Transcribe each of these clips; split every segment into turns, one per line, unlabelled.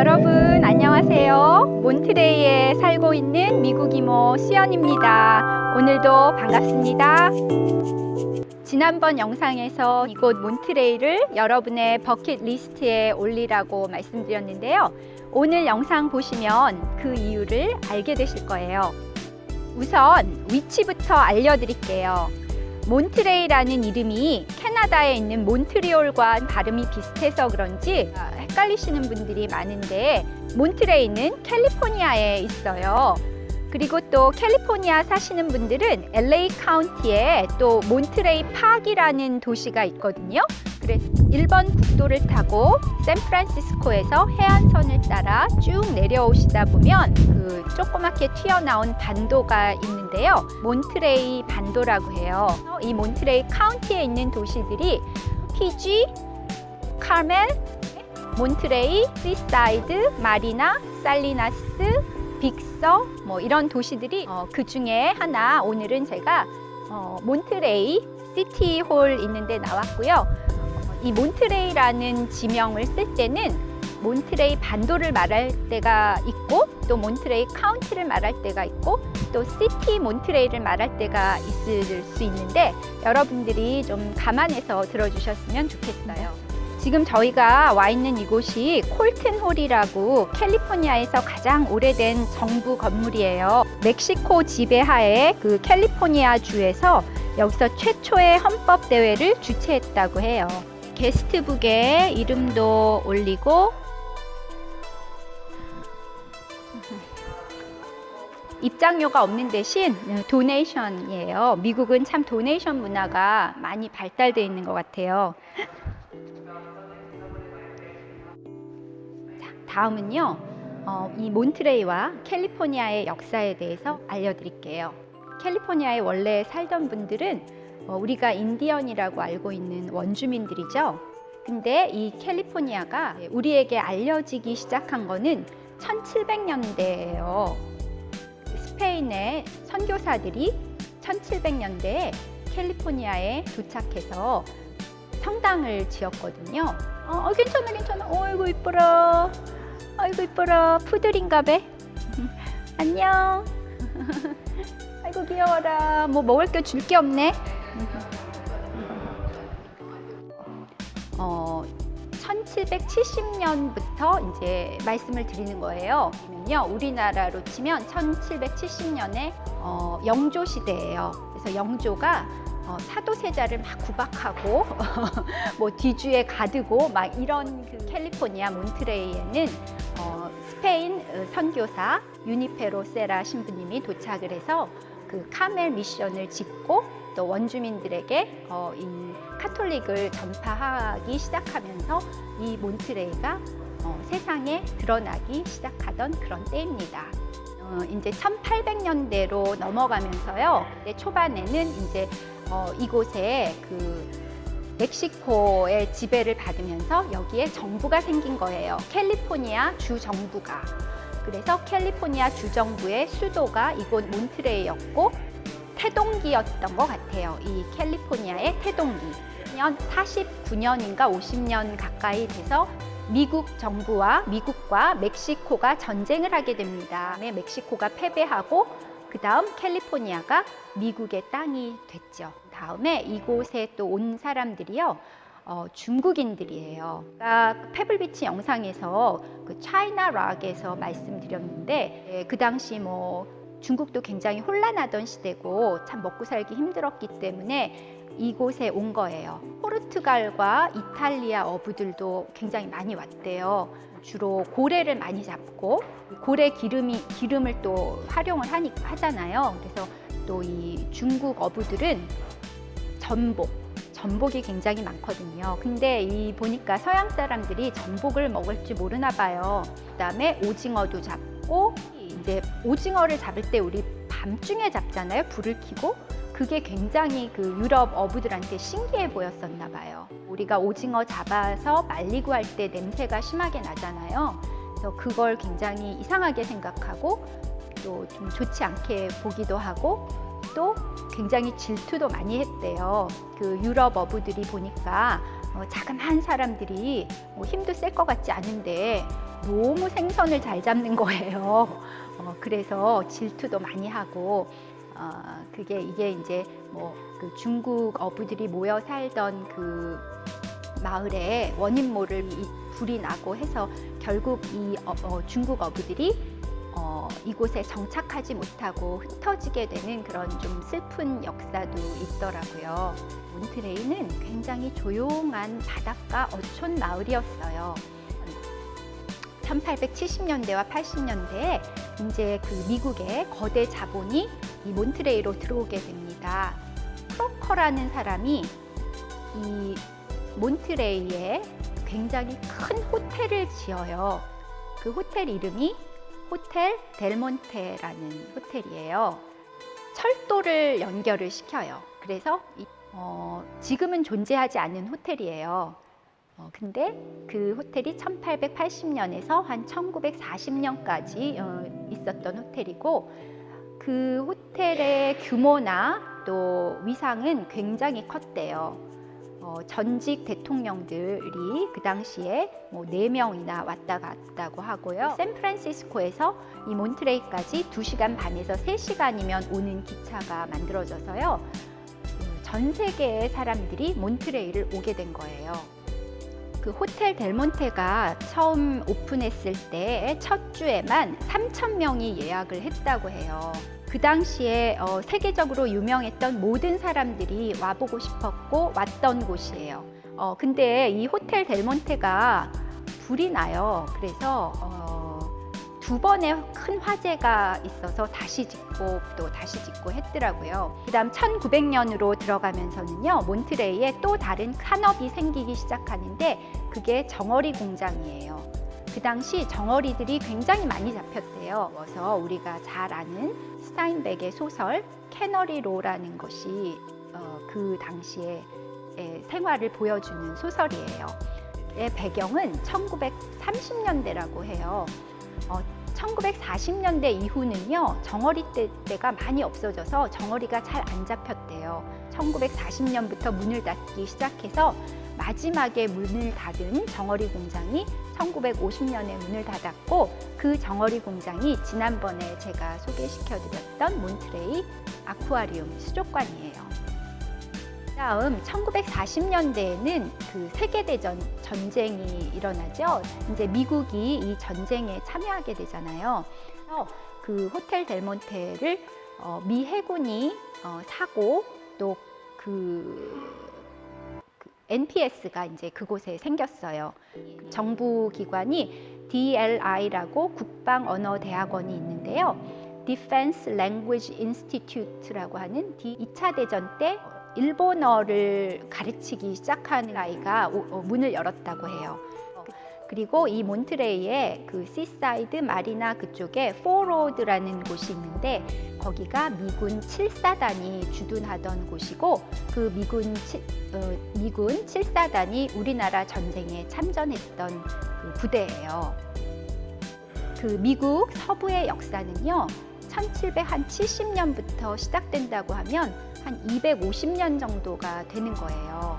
여러분 안녕하세요. 몬트레이에 살고 있는 미국 이모 수연입니다. 오늘도 반갑습니다. 지난번 영상에서 이곳 몬트레이를 여러분의 버킷리스트에 올리라고 말씀드렸는데요. 오늘 영상 보시면 그 이유를 알게 되실 거예요. 우선 위치부터 알려드릴게요. 몬트레이라는 이름이 캐나다에 있는 몬트리올과 발음이 비슷해서 그런지 헷갈리시는 분들이 많은데, 몬트레이는 캘리포니아에 있어요. 그리고 또 캘리포니아 사시는 분들은 LA 카운티에 또 몬트레이 파크라는 도시가 있거든요. 그래서 1번 국도를 타고 샌프란시스코에서 해안선을 따라 쭉 내려오시다 보면 그 조그맣게 튀어나온 반도가 있는데요. 몬트레이 반도라고 해요. 이 몬트레이 카운티에 있는 도시들이 PG, 카멜, 몬트레이, 시사이드, 마리나, 살리나스, 빅서 이런 도시들이 그 중에 하나, 오늘은 제가 몬트레이 시티홀 있는데 나왔고요. 이 몬트레이라는 지명을 쓸 때는 몬트레이 반도를 말할 때가 있고, 또 몬트레이 카운티를 말할 때가 있고, 또 시티 몬트레이를 말할 때가 있을 수 있는데, 여러분들이 좀 감안해서 들어주셨으면 좋겠어요. 지금 저희가 와 있는 이곳이 콜튼홀이라고 캘리포니아에서 가장 오래된 정부 건물이에요. 멕시코 지배하에 그 캘리포니아 주에서 여기서 최초의 헌법 대회를 주최했다고 해요. 게스트북에 이름도 올리고, 입장료가 없는 대신 도네이션이에요. 미국은 참 도네이션 문화가 많이 발달되어 있는 것 같아요. 다음은요, 이 몬트레이와 캘리포니아의 역사에 대해서 알려드릴게요. 캘리포니아에 원래 살던 분들은 우리가 인디언이라고 알고 있는 원주민들이죠. 근데 이 캘리포니아가 우리에게 알려지기 시작한 거는 1700년대예요. 스페인의 선교사들이 1700년대에 캘리포니아에 도착해서 성당을 지었거든요. 괜찮아. 아이고 이뻐라. 아이고 이뻐라. 푸들인가 봐. 안녕. 아이고 귀여워라. 뭐 먹을 게 줄 게 없네. 1770년부터 이제 말씀을 드리는 거예요. 우리나라로 치면 1770년에 영조 시대예요. 그래서 영조가 사도세자를 막 구박하고 뭐 뒤주에 가두고 막 이런 그 캘리포니아 몬트레이에는 스페인 선교사 유니페로 세라 신부님이 도착을 해서 그 카멜 미션을 짓고, 또 원주민들에게 이 카톨릭을 전파하기 시작하면서 이 몬트레이가 세상에 드러나기 시작하던 그런 때입니다. 이제 1800년대로 넘어가면서요. 초반에는 이제 이곳에 그 멕시코의 지배를 받으면서 여기에 정부가 생긴 거예요. 캘리포니아 주 정부가. 그래서 캘리포니아 주 정부의 수도가 이곳 몬트레이였고, 태동기였던 것 같아요. 이 캘리포니아의 태동기. 49년인가 50년 가까이 돼서 미국 정부와 미국과 멕시코가 전쟁을 하게 됩니다. 멕시코가 패배하고 그 다음 캘리포니아가 미국의 땅이 됐죠. 다음에 이곳에 또 온 사람들이요, 중국인들이에요. 페블비치 영상에서 그 차이나 락에서 말씀드렸는데, 그 당시 중국도 굉장히 혼란하던 시대고 참 먹고 살기 힘들었기 때문에 이곳에 온 거예요. 포르투갈과 이탈리아 어부들도 굉장히 많이 왔대요. 주로 고래를 많이 잡고, 고래 기름을 또 활용을 하잖아요. 그래서 또 이 중국 어부들은 전복이 굉장히 많거든요. 근데 보니까 서양 사람들이 전복을 먹을 줄 모르나 봐요. 그다음에 오징어도 잡고, 이제 오징어를 잡을 때 우리 밤중에 잡잖아요. 불을 켜고. 그게 굉장히 그 유럽 어부들한테 신기해 보였었나 봐요. 우리가 오징어 잡아서 말리고 할 때 냄새가 심하게 나잖아요. 그래서 그걸 굉장히 이상하게 생각하고, 또 좀 좋지 않게 보기도 하고, 또 굉장히 질투도 많이 했대요. 그 유럽 어부들이 보니까 자그마한 사람들이 힘도 셀 것 같지 않은데 너무 생선을 잘 잡는 거예요. 그래서 질투도 많이 하고, 이게 이제 그 중국 어부들이 모여 살던 그 마을에 원인 모를 이 불이 나고 해서 결국 이 중국 어부들이 이곳에 정착하지 못하고 흩어지게 되는 그런 좀 슬픈 역사도 있더라고요. 몬트레이는 굉장히 조용한 바닷가 어촌 마을이었어요. 1870년대와 80년대에 이제 그 미국의 거대 자본이 이 몬트레이로 들어오게 됩니다. 크로커라는 사람이 이 몬트레이에 굉장히 큰 호텔을 지어요. 그 호텔 이름이 호텔 델몬테라는 호텔이에요. 철도를 연결을 시켜요. 그래서 지금은 존재하지 않는 호텔이에요. 근데 그 호텔이 1880년에서 한 1940년까지 있었던 호텔이고, 그 호텔의 규모나 또 위상은 굉장히 컸대요. 전직 대통령들이 그 당시에 4명이나 왔다 갔다고 하고요. 샌프란시스코에서 이 몬트레이까지 2시간 반에서 3시간이면 오는 기차가 만들어져서요. 전 세계의 사람들이 몬트레이를 오게 된 거예요. 그 호텔 델몬테가 처음 오픈했을 때 첫 주에만 3,000명이 예약을 했다고 해요. 그 당시에 세계적으로 유명했던 모든 사람들이 와보고 싶었고 왔던 곳이에요. 근데 이 호텔 델몬테가 불이 나요. 그래서 2번의 큰 화재가 있어서 다시 짓고 또 다시 짓고 했더라고요. 그 다음 1900년으로 들어가면서는요, 몬트레이에 또 다른 산업이 생기기 시작하는데 그게 정어리 공장이에요. 그 당시 정어리들이 굉장히 많이 잡혔대요. 그래서 우리가 잘 아는 스타인백의 소설 캐너리 로라는 것이 그 당시의 생활을 보여주는 소설이에요. 배경은 1930년대라고 해요. 1940년대 이후는요, 정어리 떼가 많이 없어져서 정어리가 잘 안 잡혔대요. 1940년부터 문을 닫기 시작해서 마지막에 문을 닫은 정어리 공장이 1950년에 문을 닫았고, 그 정어리 공장이 지난번에 제가 소개시켜드렸던 몬트레이 아쿠아리움 수족관이에요. 다음 1940년대에는 그 세계대전 전쟁이 일어나죠. 이제 미국이 이 전쟁에 참여하게 되잖아요. 그 호텔 델몬테를 미 해군이 사고, 또 NPS가 이제 그곳에 생겼어요. 정부 기관이 DLI라고 국방언어대학원이 있는데요. Defense Language Institute라고 하는 2차 대전 때 일본어를 가르치기 시작한 아이가 문을 열었다고 해요. 그리고 이 몬트레이에 그 시사이드 마리나 그쪽에 포로드라는 곳이 있는데, 거기가 미군 7사단이 주둔하던 곳이고, 그 미군 7사단이 우리나라 전쟁에 참전했던 그 부대예요. 그 미국 서부의 역사는요, 1770년부터 시작된다고 하면 한 250년 정도가 되는 거예요.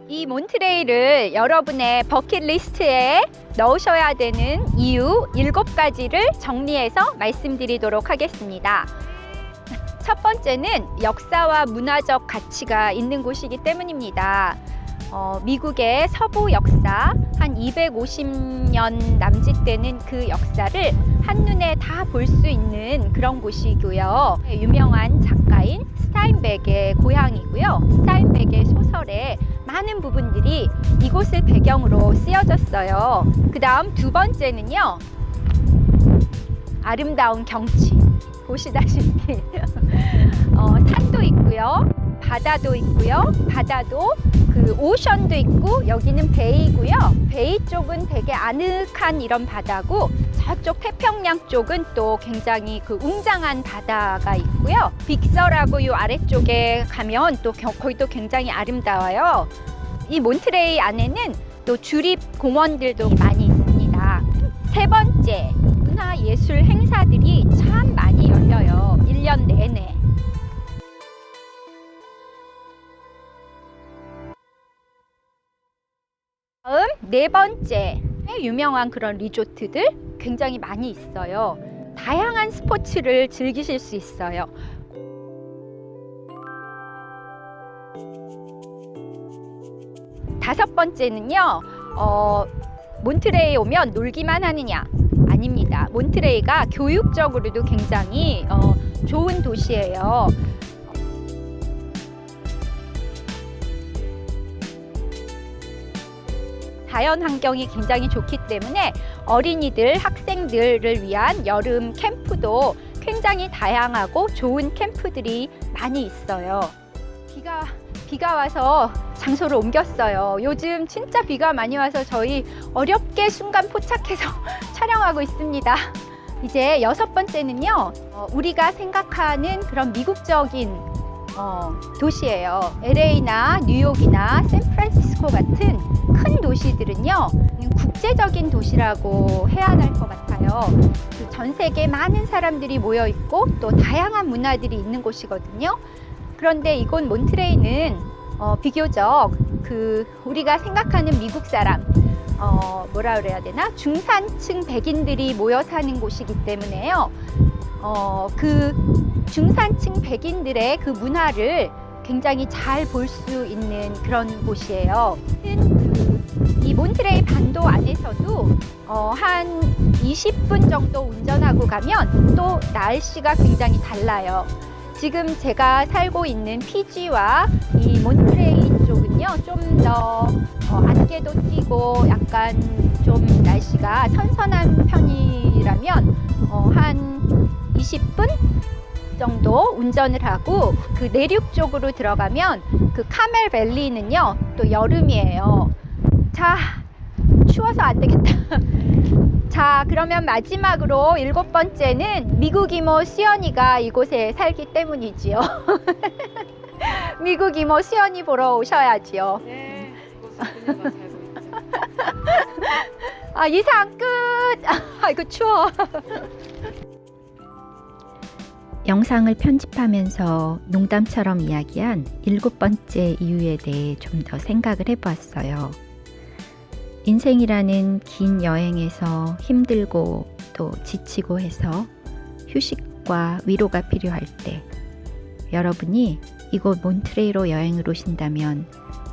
이 몬트레이를 여러분의 버킷리스트에 넣으셔야 되는 이유 7가지를 정리해서 말씀드리도록 하겠습니다. 첫 번째는 역사와 문화적 가치가 있는 곳이기 때문입니다. 미국의 서부 역사 한 250년 남짓되는 그 역사를 한눈에 다 볼 수 있는 그런 곳이고요. 유명한 작가인 스타인백의 고향이고요. 스타인백의 소설에 많은 부분들이 이곳을 배경으로 쓰여졌어요. 그 다음 2번째는요, 아름다운 경치. 보시다시피 산도 있고요, 바다도 있고요. 바다도 그 오션도 있고, 여기는 베이고요. 베이 쪽은 되게 아늑한 이런 바다고, 저쪽 태평양 쪽은 또 굉장히 그 웅장한 바다가 있고요. 빅서라고 이 아래쪽에 가면 또 거기도 굉장히 아름다워요. 이 몬트레이 안에는 또 주립 공원들도 많이 있습니다. 세 번째, 문화예술 행사들이 참 많이 열려요. 1년 내내. 다음 4번째, 유명한 그런 리조트들 굉장히 많이 있어요. 다양한 스포츠를 즐기실 수 있어요. 다섯 번째는요, 몬트레이에 오면 놀기만 하느냐? 아닙니다. 몬트레이가 교육적으로도 굉장히 좋은 도시예요. 자연 환경이 굉장히 좋기 때문에 어린이들, 학생들을 위한 여름 캠프도 굉장히 다양하고 좋은 캠프들이 많이 있어요. 비가 와서 장소를 옮겼어요. 요즘 진짜 비가 많이 와서 저희 어렵게 순간 포착해서 촬영하고 있습니다. 이제 여섯 번째는요, 우리가 생각하는 그런 미국적인 도시예요. LA나 뉴욕이나 샌프란시스코 같은 큰 도시들은요, 국제적인 도시라고 해야 할 것 같아요. 전 세계 많은 사람들이 모여 있고 또 다양한 문화들이 있는 곳이거든요. 그런데 이곳 몬트레이는 비교적 우리가 생각하는 미국 사람, 뭐라 그래야 되나? 중산층 백인들이 모여 사는 곳이기 때문에요. 그 중산층 백인들의 그 문화를 굉장히 잘 볼 수 있는 그런 곳이에요. 이 몬트레이 반도 안에서도 한 20분 정도 운전하고 가면 또 날씨가 굉장히 달라요. 지금 제가 살고 있는 피지와 이 몬트레이 쪽은요, 좀 더 안개도 띄고 약간 좀 날씨가 선선한 편이라면 한 20분 정도 운전을 하고 그 내륙 쪽으로 들어가면 그 카멜 밸리는요, 또 여름이에요. 자, 추워서 안 되겠다. 자, 그러면 마지막으로 일곱 번째는 미국 이모 수연이가 이곳에 살기 때문이지요. 미국 이모 수연이 보러 오셔야지요.
네, 이곳은 그녀가 살고 있죠.
아, 이상 끝. 아이고 추워.
영상을 편집하면서 농담처럼 이야기한 일곱 번째 이유에 대해 좀 더 생각을 해보았어요. 인생이라는 긴 여행에서 힘들고 또 지치고 해서 휴식과 위로가 필요할 때 여러분이 이곳 몬트레이로 여행을 오신다면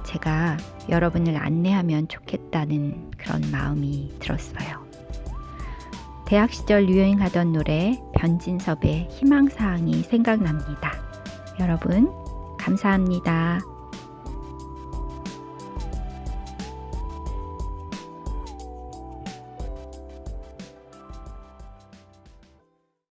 제가 여러분을 안내하면 좋겠다는 그런 마음이 들었어요. 대학 시절 유행하던 노래 변진섭의 희망사항이 생각납니다. 여러분 감사합니다.